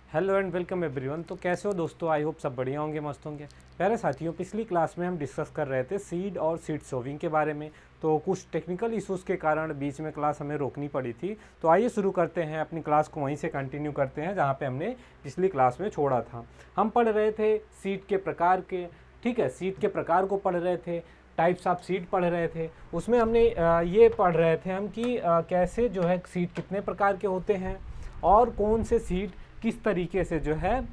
Hello and welcome everyone. तो कैसे हो दोस्तों? आई होप सब बढ़िया होंगे, मस्त होंगे। प्यारे साथियों, पिछली क्लास में हम डिस्कस कर रहे थे सीड और सीड सोविंग के बारे में। तो कुछ टेक्निकल इश्यूज़ के कारण बीच में क्लास हमें रोकनी पड़ी थी। तो आइए शुरू करते हैं, अपनी क्लास को वहीं से कंटिन्यू करते हैं जहाँ पे हमने पिछली क्लास में छोड़ा था। हम पढ़ रहे थे सीड के प्रकार के, ठीक है, सीड के प्रकार को पढ़ रहे थे, टाइप्स ऑफ सीड पढ़ रहे थे। उसमें हमने ये पढ़ रहे थे हम कि कैसे जो है सीड कितने प्रकार के होते हैं और कौन से सीड किस तरीके से जो है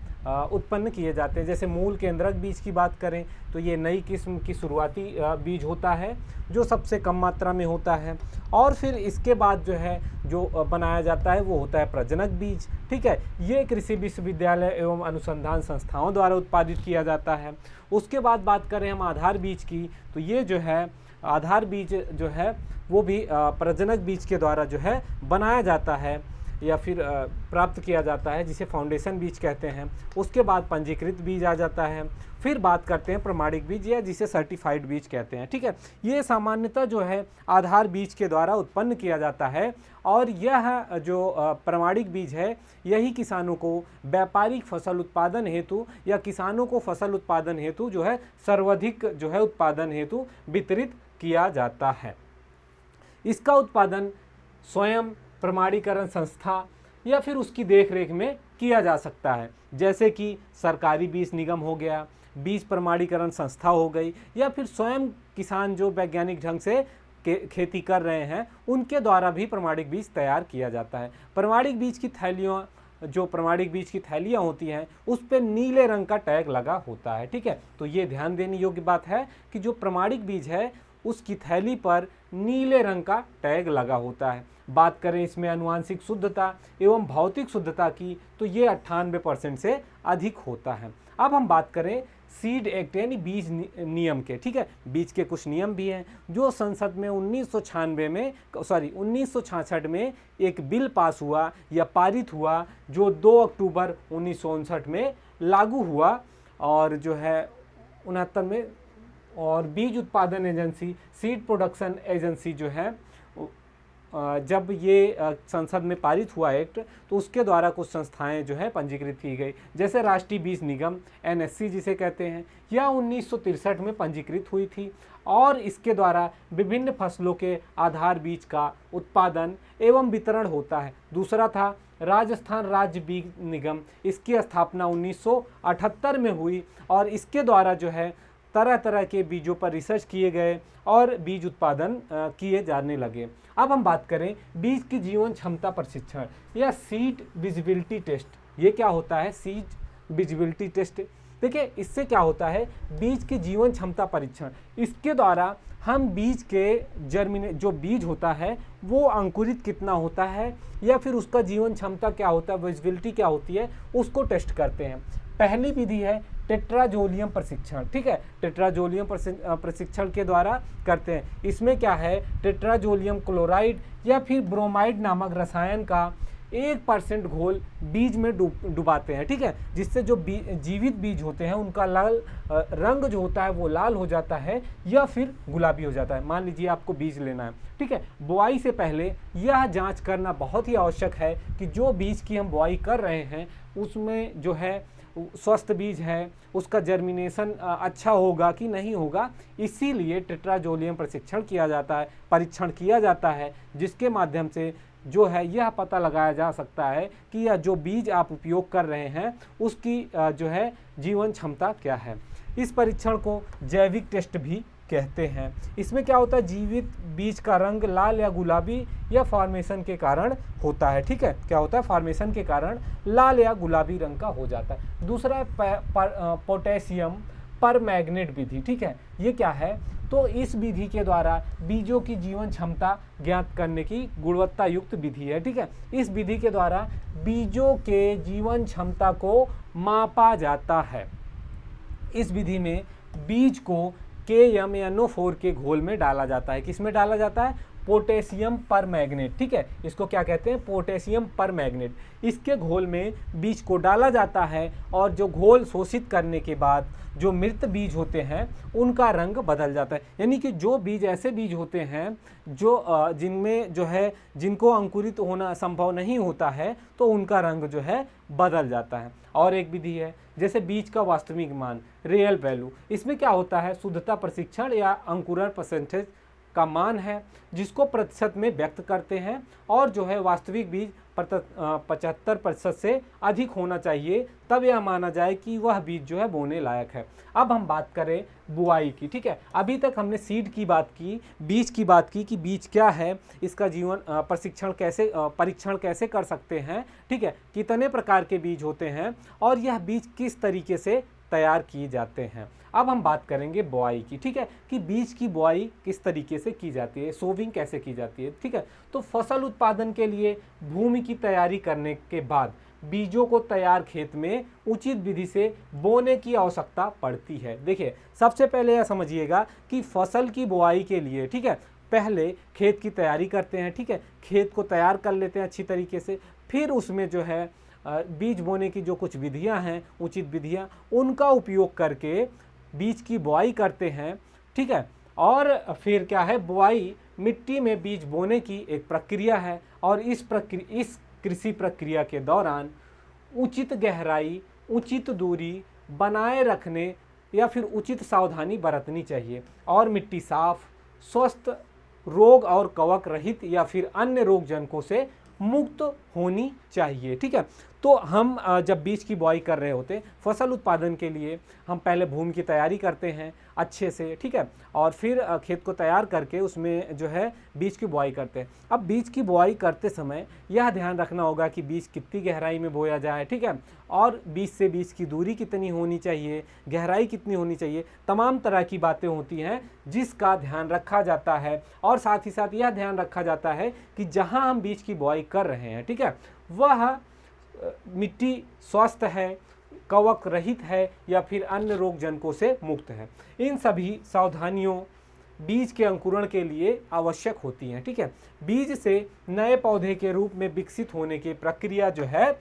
उत्पन्न किए जाते हैं। जैसे मूल केंद्रक बीज की बात करें तो ये नई किस्म की शुरुआती बीज होता है जो सबसे कम मात्रा में होता है, और फिर इसके बाद जो है जो बनाया जाता है वो होता है प्रजनक बीज। ठीक है, ये कृषि विश्वविद्यालय एवं अनुसंधान संस्थाओं द्वारा उत्पादित किया जाता है। उसके बाद बात करें हम आधार बीज की, तो ये जो है आधार बीज जो है वो भी प्रजनक बीज के द्वारा जो है बनाया जाता है या फिर प्राप्त किया जाता है, जिसे फाउंडेशन बीज कहते हैं। उसके बाद पंजीकृत बीज आ जाता है। फिर बात करते हैं प्रमाणिक बीज या जिसे सर्टिफाइड बीज कहते हैं। ठीक है, ये सामान्यतः जो है आधार बीज के द्वारा उत्पन्न किया जाता है, और यह जो प्रमाणिक बीज है यही किसानों को व्यापारिक फसल उत्पादन हेतु या किसानों को फसल उत्पादन हेतु जो है सर्वाधिक जो है उत्पादन हेतु वितरित किया जाता है। इसका उत्पादन स्वयं प्रमाणीकरण संस्था या फिर उसकी देखरेख में किया जा सकता है, जैसे कि सरकारी बीज निगम हो गया, बीज प्रमाणीकरण संस्था हो गई, या फिर स्वयं किसान जो वैज्ञानिक ढंग से खेती कर रहे हैं उनके द्वारा भी प्रमाणिक बीज तैयार किया जाता है। प्रमाणिक बीज की थैलियों जो प्रमाणिक बीज की थैलियाँ होती हैं उस पर नीले रंग का टैग लगा होता है। ठीक है, तो ये ध्यान देने योग्य बात है कि जो प्रमाणिक बीज है उसकी थैली पर नीले रंग का टैग लगा होता है। बात करें इसमें आनुवांशिक शुद्धता एवं भौतिक शुद्धता की, तो ये 98% से अधिक होता है। अब हम बात करें सीड एक्ट यानी बीज नियम के। ठीक है, बीज के कुछ नियम भी हैं जो संसद में 1966 में एक बिल पास हुआ या पारित हुआ, जो 2 अक्टूबर 1959 में लागू हुआ, और जो है 69 में, और बीज उत्पादन एजेंसी सीड प्रोडक्शन एजेंसी जो है जब ये संसद में पारित हुआ एक्ट, तो उसके द्वारा कुछ संस्थाएं जो है पंजीकृत की गई, जैसे राष्ट्रीय बीज निगम एनएससी जिसे कहते हैं, यह 1963 में पंजीकृत हुई थी, और इसके द्वारा विभिन्न फसलों के आधार बीज का उत्पादन एवं वितरण होता है। दूसरा था राजस्थान राज्य बीज निगम, इसकी स्थापना 1978 में हुई, और इसके द्वारा जो है तरह तरह के बीजों पर रिसर्च किए गए और बीज उत्पादन किए जाने लगे। अब हम बात करें बीज की जीवन क्षमता परीक्षण या सीड विजिबिलिटी टेस्ट। ये क्या होता है सीड विजिबिलिटी टेस्ट? देखिए, इससे क्या होता है, बीज की जीवन क्षमता परीक्षण, इसके द्वारा हम बीज के जो बीज होता है वो अंकुरित कितना होता है या फिर उसका जीवन क्षमता क्या होता है, विजिबिलिटी क्या होती है, उसको टेस्ट करते हैं। पहली विधि है टेट्राजोलियम प्रशिक्षण। ठीक है, टेट्राजोलियम प्रशिक्षण के द्वारा करते हैं। इसमें क्या है, टेट्राजोलियम क्लोराइड या फिर ब्रोमाइड नामक रसायन का 1% घोल बीज में डुबाते हैं। ठीक है, जिससे जो जीवित बीज होते हैं उनका लाल रंग जो होता है वो लाल हो जाता है या फिर गुलाबी हो जाता है। मान लीजिए आपको बीज लेना है, ठीक है, बुआई से पहले यह जांच करना बहुत ही आवश्यक है कि जो बीज की हम बुआई कर रहे हैं उसमें जो है स्वस्थ बीज है, उसका जर्मिनेशन अच्छा होगा कि नहीं होगा। इसीलिए टेट्राजोलियम परीक्षण किया जाता है, जिसके माध्यम से जो है यह पता लगाया जा सकता है कि यह जो बीज आप उपयोग कर रहे हैं उसकी जो है जीवन क्षमता क्या है। इस परीक्षण को जैविक टेस्ट भी कहते हैं। इसमें क्या होता है, जीवित बीज का रंग लाल या गुलाबी या फॉर्मेशन के कारण होता है। ठीक है, क्या होता है, फॉर्मेशन के कारण लाल या गुलाबी रंग का हो जाता है। दूसरा है पोटेशियम परमैंगनेट विधि। ठीक है, ये क्या है, तो इस विधि के द्वारा बीजों की जीवन क्षमता ज्ञात करने की गुणवत्ता युक्त विधि है। ठीक है, इस विधि के द्वारा बीजों के जीवन क्षमता को मापा जाता है। इस विधि में बीज को KMnO4 के घोल में डाला जाता है। किस में डाला जाता है, पोटेशियम परमैंगनेट, ठीक है, इसको क्या कहते हैं, पोटेशियम परमैंगनेट। इसके घोल में बीज को डाला जाता है और जो घोल शोषित करने के बाद जो मृत बीज होते हैं उनका रंग बदल जाता है। यानी कि जो बीज ऐसे बीज होते हैं जो जिनमें जो है जिनको अंकुरित होना संभव नहीं होता है तो उनका रंग जो है बदल जाता है। और एक विधि है जैसे बीज का वास्तविक मान, रियल वैल्यू। इसमें क्या होता है, शुद्धता परीक्षण या अंकुरण परसेंटेज का मान है जिसको प्रतिशत में व्यक्त करते हैं और जो है वास्तविक बीज 75% से अधिक होना चाहिए, तब यह माना जाए कि वह बीज जो है बोने लायक है। अब हम बात करें बुआई की, ठीक है। अभी तक हमने सीड की बात की, बीज की बात की कि बीज क्या है, इसका जीवन परीक्षण कैसे कर सकते हैं, ठीक है, कितने प्रकार के बीज होते हैं और यह बीज किस तरीके से तैयार किए जाते हैं। अब हम बात करेंगे बुआई की, ठीक है, कि बीज की बुआई किस तरीके से की जाती है, सोविंग कैसे की जाती है, ठीक है। तो फसल उत्पादन के लिए भूमि की तैयारी करने के बाद बीजों को तैयार खेत में उचित विधि से बोने की आवश्यकता पड़ती है। देखिए, सबसे पहले यह समझिएगा कि फसल की बुआई के लिए, ठीक है, पहले खेत की तैयारी करते हैं, ठीक है, खेत को तैयार कर लेते हैं अच्छी तरीके से, फिर उसमें जो है बीज बोने की जो कुछ विधियां हैं, उचित विधियां, उनका उपयोग करके बीज की बुआई करते हैं, ठीक है। और फिर क्या है, बुआई मिट्टी में बीज बोने की एक प्रक्रिया है और इस कृषि प्रक्रिया के दौरान उचित गहराई, उचित दूरी बनाए रखने या फिर उचित सावधानी बरतनी चाहिए और मिट्टी साफ, स्वस्थ, रोग और कवक रहित या फिर अन्य रोगजनकों से मुक्त होनी चाहिए, ठीक है। तो हम जब बीज की बुआई कर रहे होते हैं फसल उत्पादन के लिए, हम पहले भूमि की तैयारी करते हैं अच्छे से, ठीक है, और फिर खेत को तैयार करके उसमें जो है बीज की बुआई करते हैं। अब बीज की बुआई करते समय यह ध्यान रखना होगा कि बीज कितनी गहराई में बोया जाए, ठीक है, और बीज से बीज की दूरी कितनी होनी चाहिए, गहराई कितनी होनी चाहिए, तमाम तरह की बातें होती हैं जिसका ध्यान रखा जाता है। और साथ ही साथ यह ध्यान रखा जाता है कि जहां हम बीज की बुआई कर रहे हैं, ठीक है, वह मिट्टी स्वस्थ है, कवक रहित है या फिर अन्य रोगजनकों से मुक्त है। इन सभी सावधानियों बीज के अंकुरण के लिए आवश्यक होती हैं, ठीक है। बीज से नए पौधे के रूप में विकसित होने की प्रक्रिया जो है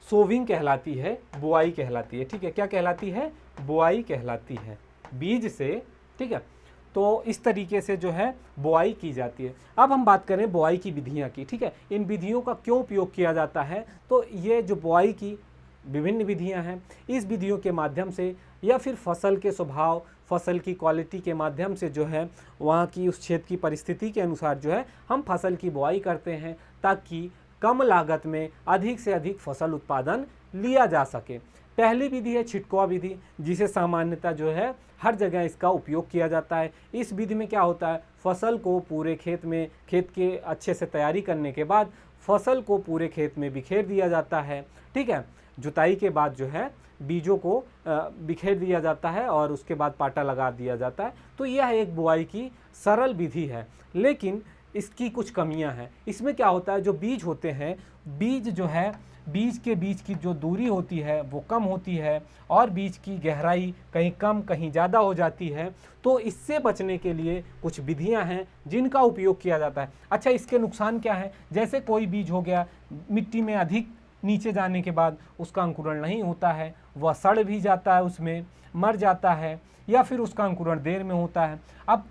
सोविंग कहलाती है, बुआई कहलाती है, ठीक है। क्या कहलाती है, बुआई कहलाती है बीज से, ठीक है। तो इस तरीके से जो है बुआई की जाती है। अब हम बात करें बुआई की विधियां की, ठीक है, इन विधियों का क्यों उपयोग किया जाता है। तो ये जो बुआई की विभिन्न विधियां हैं, इस विधियों के माध्यम से या फिर फसल के स्वभाव, फसल की क्वालिटी के माध्यम से जो है वहाँ की उस क्षेत्र की परिस्थिति के अनुसार जो है हम फसल की बुआई करते हैं ताकि कम लागत में अधिक से अधिक फसल उत्पादन लिया जा सके। पहली विधि है छिटकुआ विधि, जिसे सामान्यतः जो है हर जगह इसका उपयोग किया जाता है। इस विधि में क्या होता है, फसल को पूरे खेत के अच्छे से तैयारी करने के बाद फसल को पूरे खेत में बिखेर दिया जाता है, ठीक है। जुताई के बाद जो है बीजों को बिखेर दिया जाता है और उसके बाद पाटा लगा दिया जाता है। तो यह एक बुआई की सरल विधि है, लेकिन इसकी कुछ कमियां हैं। इसमें क्या होता है, जो बीज होते हैं, बीज जो है बीज के बीच की जो दूरी होती है वो कम होती है और बीज की गहराई कहीं कम कहीं ज़्यादा हो जाती है। तो इससे बचने के लिए कुछ विधियां हैं जिनका उपयोग किया जाता है। अच्छा, इसके नुकसान क्या है, जैसे कोई बीज हो गया मिट्टी में अधिक नीचे जाने के बाद उसका अंकुरण नहीं होता है, वह सड़ भी जाता है, उसमें मर जाता है, या फिर उसका अंकुरण देर में होता है। अब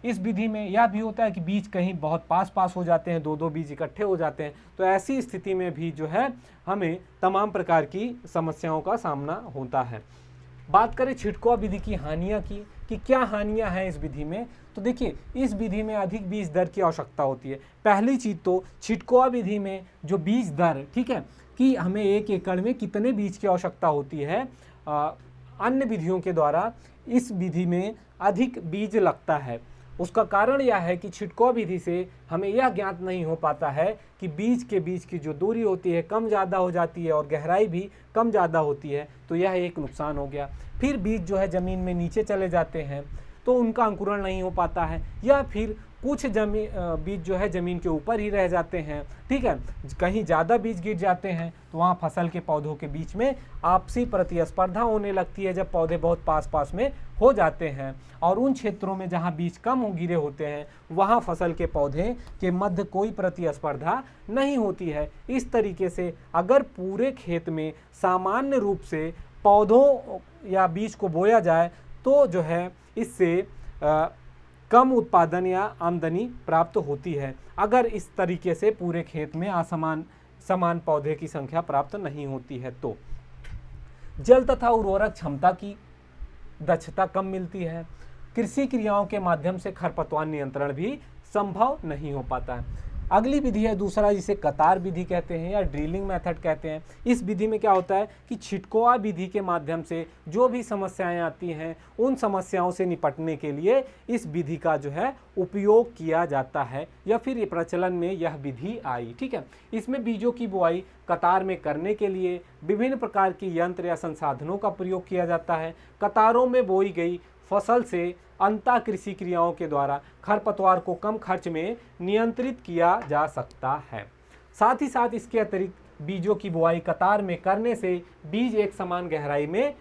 इस विधि में यह भी होता है कि बीज कहीं बहुत पास पास हो जाते हैं, दो बीज इकट्ठे हो जाते हैं। तो ऐसी स्थिति में भी जो है हमें तमाम प्रकार की समस्याओं का सामना होता है। बात करें छिटकुआ विधि की हानियां की कि क्या हानियां हैं इस विधि में। तो देखिए, इस विधि में अधिक बीज दर की आवश्यकता होती है। पहली चीज़ तो छिटकुआ विधि में जो बीज दर, ठीक है, कि हमें 1 एकड़ में कितने बीज की आवश्यकता होती है, अन्य विधियों के द्वारा इस विधि में अधिक बीज लगता है। उसका कारण यह है कि छिटकुआ विधि से हमें यह ज्ञात नहीं हो पाता है कि बीज के बीच की जो दूरी होती है कम ज़्यादा हो जाती है और गहराई भी कम ज़्यादा होती है। तो यह एक नुकसान हो गया। फिर बीज जो है ज़मीन में नीचे चले जाते हैं तो उनका अंकुरण नहीं हो पाता है, या फिर कुछ बीज जो है ज़मीन के ऊपर ही रह जाते हैं, ठीक है। कहीं ज़्यादा बीज गिर जाते हैं तो वहाँ फसल के पौधों के बीच में आपसी प्रतिस्पर्धा होने लगती है जब पौधे बहुत पास पास में हो जाते हैं। और उन क्षेत्रों में जहाँ बीज कम गिरे होते हैं वहाँ फसल के पौधे के मध्य कोई प्रतिस्पर्धा नहीं होती है। इस तरीके से अगर पूरे खेत में सामान्य रूप से पौधों या बीज को बोया जाए तो जो है इससे कम उत्पादन या आमदनी प्राप्त होती है, अगर इस तरीके से पूरे खेत में समान पौधे की संख्या प्राप्त नहीं होती है तो। जल तथा उर्वरक क्षमता की दक्षता कम मिलती है। कृषि क्रियाओं के माध्यम से खरपतवार नियंत्रण भी संभव नहीं हो पाता है। अगली विधि है दूसरा, जिसे कतार विधि कहते हैं या ड्रिलिंग मेथड कहते हैं। इस विधि में क्या होता है कि छिटकुआ विधि के माध्यम से जो भी समस्याएं आती हैं उन समस्याओं से निपटने के लिए इस विधि का जो है उपयोग किया जाता है या फिर ये प्रचलन में यह विधि आई, ठीक है। इसमें बीजों की बुआई कतार में करने के लिए विभिन्न प्रकार की यंत्र या संसाधनों का प्रयोग किया जाता है। कतारों में बोई गई फसल से अंतः कृषि क्रियाओं के द्वारा खरपतवार को कम खर्च में नियंत्रित किया जा सकता है। साथ ही साथ इसके अतिरिक्त बीजों की बुआई कतार में करने से बीज एक समान गहराई में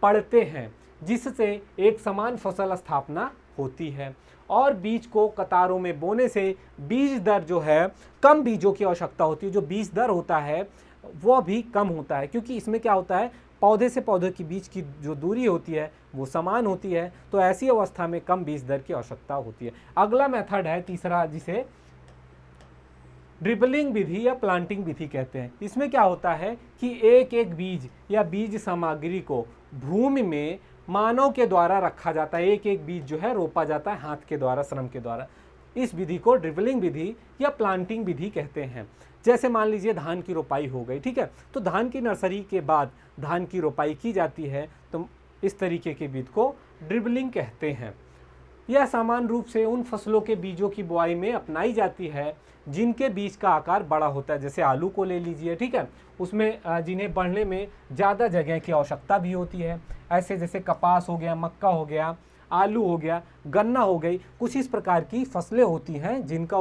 पड़ते हैं, जिससे एक समान फसल स्थापना होती है। और बीज को कतारों में बोने से बीज दर जो है, कम बीजों की आवश्यकता होती है, जो बीज दर होता है वो भी कम होता है, क्योंकि इसमें क्या होता है पौधे से पौधे के बीच की जो दूरी होती है वो समान होती है, तो ऐसी अवस्था में कम बीज दर की आवश्यकता होती है। अगला मेथड है तीसरा, जिसे ड्रिबलिंग विधि या प्लांटिंग विधि कहते हैं। इसमें क्या होता है कि एक एक बीज या बीज सामग्री को भूमि में मानव के द्वारा रखा जाता है, एक एक बीज जो है रोपा जाता है हाथ के द्वारा, श्रम के द्वारा। इस विधि को ड्रिबलिंग विधि या प्लांटिंग विधि कहते हैं। जैसे मान लीजिए धान की रोपाई हो गई, ठीक है, तो धान की नर्सरी के बाद धान की रोपाई की जाती है, तो इस तरीके के बीज को ड्रिबलिंग कहते हैं। यह सामान्य रूप से उन फसलों के बीजों की बुआई में अपनाई जाती है जिनके बीज का आकार बड़ा होता है। जैसे आलू को ले लीजिए, ठीक है, उसमें जिन्हें बढ़ने में ज़्यादा जगह की आवश्यकता भी होती है। ऐसे जैसे कपास हो गया, मक्का हो गया, आलू हो गया, गन्ना हो गई, कुछ इस प्रकार की फसलें होती हैं जिनकी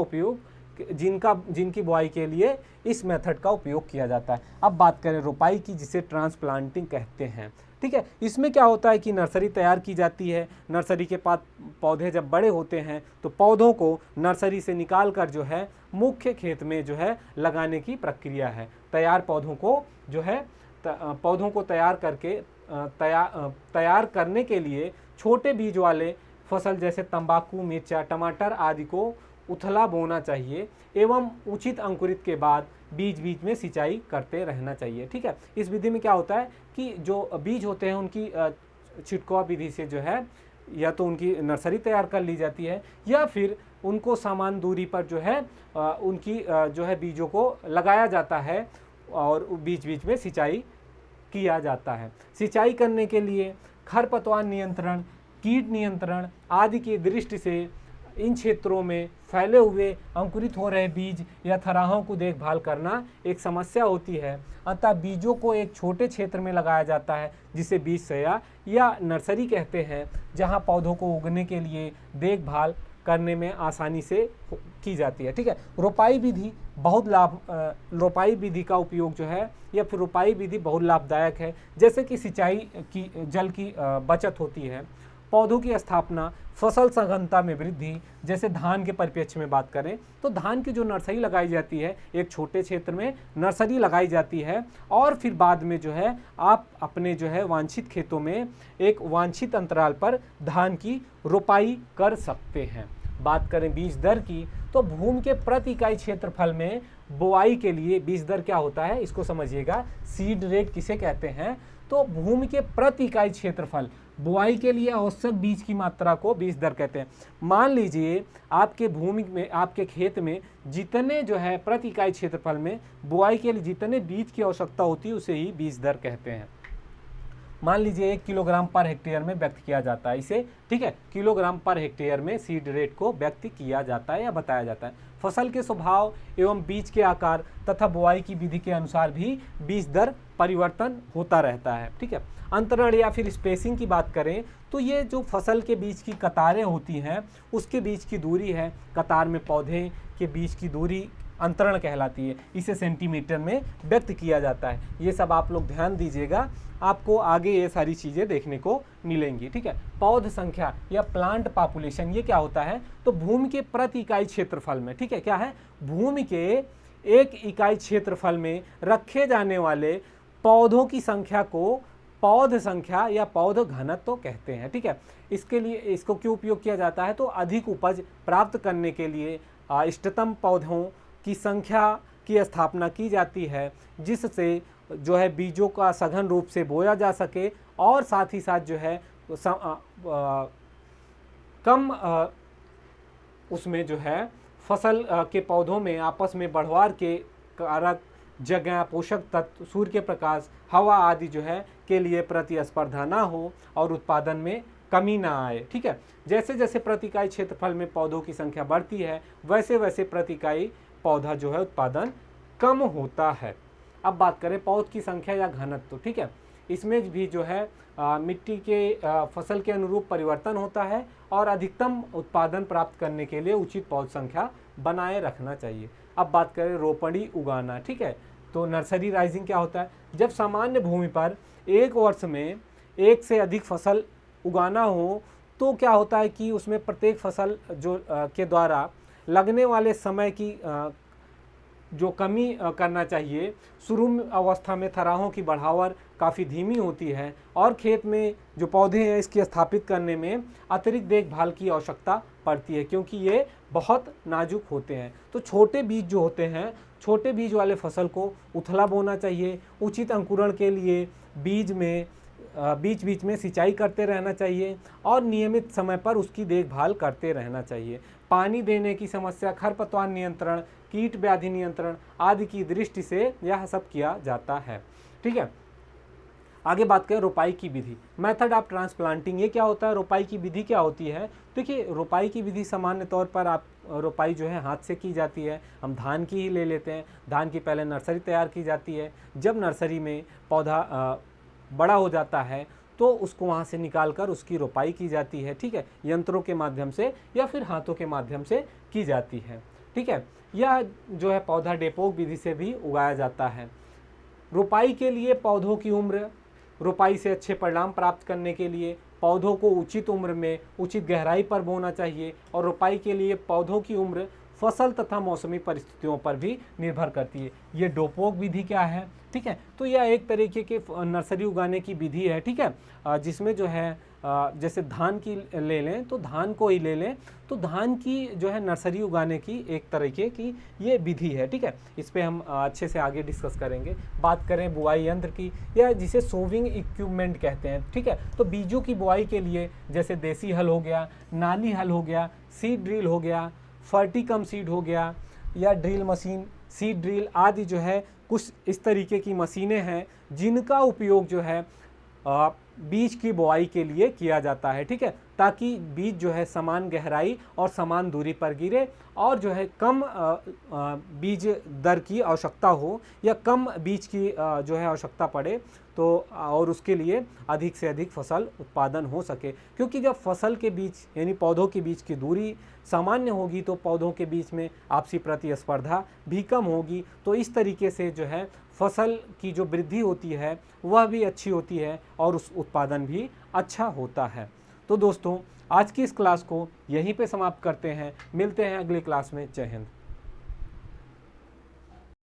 बुआई के लिए इस मेथड का उपयोग किया जाता है। अब बात करें रोपाई की, जिसे ट्रांसप्लांटिंग कहते हैं, ठीक है। इसमें क्या होता है कि नर्सरी तैयार की जाती है। नर्सरी के पास पौधे जब बड़े होते हैं तो पौधों को नर्सरी से निकाल कर जो है मुख्य खेत में जो है लगाने की प्रक्रिया है। तैयार पौधों को जो है तैयार करने के लिए छोटे बीज वाले फसल जैसे तंबाकू, मिर्चा, टमाटर आदि को उथला बोना चाहिए एवं उचित अंकुरित के बाद बीच बीच में सिंचाई करते रहना चाहिए, ठीक है। इस विधि में क्या होता है कि जो बीज होते हैं उनकी छिटकुआ विधि से जो है या तो उनकी नर्सरी तैयार कर ली जाती है या फिर उनको समान दूरी पर जो है उनकी जो है बीजों को लगाया जाता है और बीच बीच में सिंचाई किया जाता है। सिंचाई करने के लिए खरपतवार नियंत्रण, कीट नियंत्रण आदि की दृष्टि से इन क्षेत्रों में फैले हुए अंकुरित हो रहे बीज या थराहों को देखभाल करना एक समस्या होती है। अतः बीजों को एक छोटे क्षेत्र में लगाया जाता है जिसे बीज सया या नर्सरी कहते हैं, जहां पौधों को उगने के लिए देखभाल करने में आसानी से की जाती है, ठीक है। रोपाई विधि का उपयोग जो है या फिर रोपाई विधि बहुत लाभदायक है। जैसे कि सिंचाई की जल की बचत होती है, पौधों की स्थापना, फसल सघनता में वृद्धि। जैसे धान के परिप्रेक्ष्य में बात करें तो धान की जो नर्सरी लगाई जाती है, एक छोटे क्षेत्र में नर्सरी लगाई जाती है और फिर बाद में जो है आप अपने जो है वांछित खेतों में एक वांछित अंतराल पर धान की रोपाई कर सकते हैं। बात करें बीज दर की तो भूमि के प्रति इकाई क्षेत्रफल में बुआई के लिए बीज दर क्या होता है इसको समझिएगा। सीड रेट किसे कहते हैं? तो भूमि के प्रति इकाई क्षेत्रफल बुआई के लिए आवश्यक बीज की मात्रा को बीज दर कहते हैं। मान लीजिए आपके भूमि में, आपके खेत में जितने जो है प्रति इकाई क्षेत्रफल में बुआई के लिए जितने बीज की आवश्यकता होती है उसे ही बीज दर कहते हैं। मान लीजिए 1 किलोग्राम पर हेक्टेयर में व्यक्त किया जाता है इसे, ठीक है, किलोग्राम पर हेक्टेयर में सीड रेट को व्यक्त किया जाता है या बताया जाता है। फसल के स्वभाव एवं बीज के आकार तथा बुआई की विधि के अनुसार भी बीज दर परिवर्तन होता रहता है, ठीक है। अंतरण या फिर स्पेसिंग की बात करें तो ये जो फसल के बीच की कतारें होती हैं उसके बीच की दूरी है, कतार में पौधे के बीच की दूरी अंतरण कहलाती है, इसे सेंटीमीटर में व्यक्त किया जाता है। ये सब आप लोग ध्यान दीजिएगा, आपको आगे ये सारी चीज़ें देखने को मिलेंगी, ठीक है। पौध संख्या या प्लांट पॉपुलेशन ये क्या होता है, तो भूमि के प्रति इकाई क्षेत्रफल में, ठीक है, क्या है, भूमि के 1 इकाई क्षेत्रफल में रखे जाने वाले पौधों की संख्या को पौध संख्या या पौध घनत्व कहते हैं, ठीक है। इसके लिए इसको क्यों उपयोग किया जाता है, तो अधिक उपज प्राप्त करने के लिए इष्टतम पौधों की संख्या की स्थापना की जाती है, जिससे जो है बीजों का सघन रूप से बोया जा सके और साथ ही साथ जो है कम उसमें जो है फसल के पौधों में आपस में बढ़वार के कारक, जगह, पोषक तत्व, सूर्य के प्रकाश, हवा आदि जो है के लिए प्रतिस्पर्धा ना हो और उत्पादन में कमी ना आए, ठीक है। जैसे जैसे प्रति इकाई क्षेत्रफल में पौधों की संख्या बढ़ती है वैसे वैसे प्रति इकाई पौधा जो है उत्पादन कम होता है। अब बात करें पौध की संख्या या घनत्व, ठीक है, इसमें भी जो है मिट्टी के फसल के अनुरूप परिवर्तन होता है और अधिकतम उत्पादन प्राप्त करने के लिए उचित पौध संख्या बनाए रखना चाहिए। अब बात करें रोपड़ी उगाना, ठीक है, तो नर्सरी राइजिंग क्या होता है, जब सामान्य भूमि पर एक वर्ष में 1 से अधिक फसल उगाना हो तो क्या होता है कि उसमें प्रत्येक फसल जो के द्वारा लगने वाले समय की जो कमी करना चाहिए, शुरू अवस्था में थराहों की बढ़ावर काफ़ी धीमी होती है और खेत में जो पौधे हैं इसकी स्थापित करने में अतिरिक्त देखभाल की आवश्यकता पड़ती है क्योंकि ये बहुत नाजुक होते हैं। तो छोटे बीज जो होते हैं, छोटे बीज वाले फसल को उथला बोना चाहिए। उचित अंकुरण के लिए बीज बीच में सिंचाई करते रहना चाहिए और नियमित समय पर उसकी देखभाल करते रहना चाहिए। पानी देने की समस्या, खरपतवार नियंत्रण, कीट व्याधि नियंत्रण आदि की दृष्टि से यह सब किया जाता है, ठीक है। आगे बात करें रोपाई की विधि, मेथड ऑफ ट्रांसप्लांटिंग, ये क्या होता है, रोपाई की विधि क्या होती है। देखिए रोपाई की विधि सामान्य तौर पर आप रोपाई जो है हाथ से की जाती है। हम धान की ही ले लेते हैं, धान की पहले नर्सरी तैयार की जाती है। जब नर्सरी में पौधा बड़ा हो जाता है तो उसको वहाँ से निकाल कर उसकी रोपाई की जाती है, ठीक है, यंत्रों के माध्यम से या फिर हाथों के माध्यम से की जाती है, ठीक है। यह जो है पौधा डेपोक विधि से भी उगाया जाता है। रोपाई के लिए पौधों की उम्र, रोपाई से अच्छे परिणाम प्राप्त करने के लिए पौधों को उचित उम्र में उचित गहराई पर बोना चाहिए और रोपाई के लिए पौधों की उम्र फसल तथा मौसमी परिस्थितियों पर भी निर्भर करती है। ये डोपोक विधि क्या है, ठीक है, तो यह एक तरीके के नर्सरी उगाने की विधि है, ठीक है, जिसमें जो है जैसे धान की ले लें तो धान को ही ले लें तो धान की जो है नर्सरी उगाने की एक तरीके की ये विधि है, ठीक है। इस पे हम अच्छे से आगे डिस्कस करेंगे। बात करें बुआई यंत्र की या जिसे सोविंग इक्विपमेंट कहते हैं, ठीक है, तो बीजों की बुआई के लिए जैसे देसी हल हो गया, नाली हल हो गया, सीड ड्रिल हो गया, फर्टिकम सीड हो गया या ड्रिल मशीन, सीड ड्रिल आदि जो है कुछ इस तरीके की मशीनें हैं जिनका उपयोग जो है बीज की बुआई के लिए किया जाता है, ठीक है, ताकि बीज जो है समान गहराई और समान दूरी पर गिरे और जो है कम बीज दर की आवश्यकता हो या कम बीज की जो है आवश्यकता पड़े तो और उसके लिए अधिक से अधिक फसल उत्पादन हो सके। क्योंकि जब फसल के बीच यानी पौधों के बीच की दूरी सामान्य होगी तो पौधों के बीच में आपसी प्रतिस्पर्धा भी कम होगी, तो इस तरीके से जो है फसल की जो वृद्धि होती है वह भी अच्छी होती है और उस उत्पादन भी अच्छा होता है। तो दोस्तों आज की इस क्लास को यहीं पे समाप्त करते हैं, मिलते हैं अगली क्लास में। जय हिंद।